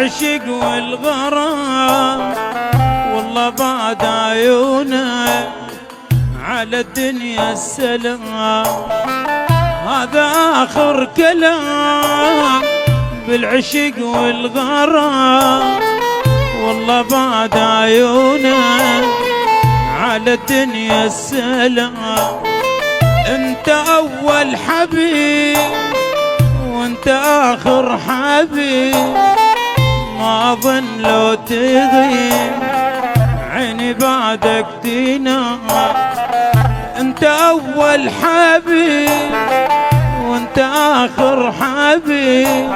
بالعشق والغرام والله بعد عيونه على الدنيا السلام. هذا آخر كلام بالعشق والغرام والله بعد عيونه على الدنيا السلام. انت اول حبيب وانت اخر حبيب، ما اظن لو تغيب عيني بعدك تنام. انت اول حبيب وانت اخر حبيب،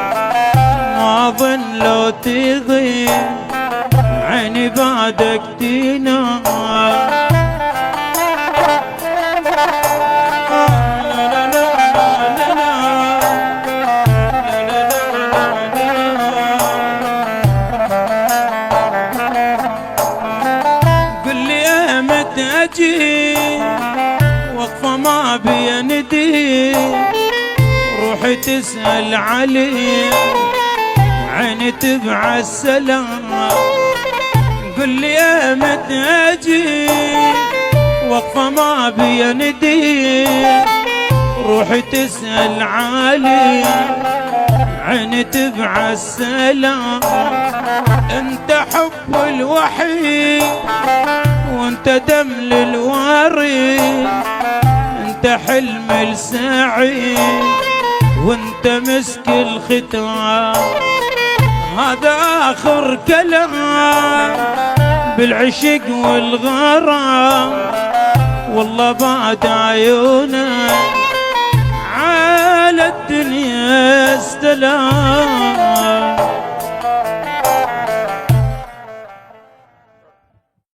ما اظن لو تغيب عيني بعدك تنام. أجي وقفة ما بيندي، روحي تسأل علي عيني تبع السلام. قل لي امتى أجي وقفة ما بيندي، روحي تسأل علي عيني تبع السلام. انت حب الوحيد وانت دم للوريد، انت حلم السعيد وانت مسك الختام. هذا آخر كلام بالعشق والغرام والله بعد عيونه على الدنيا السلام.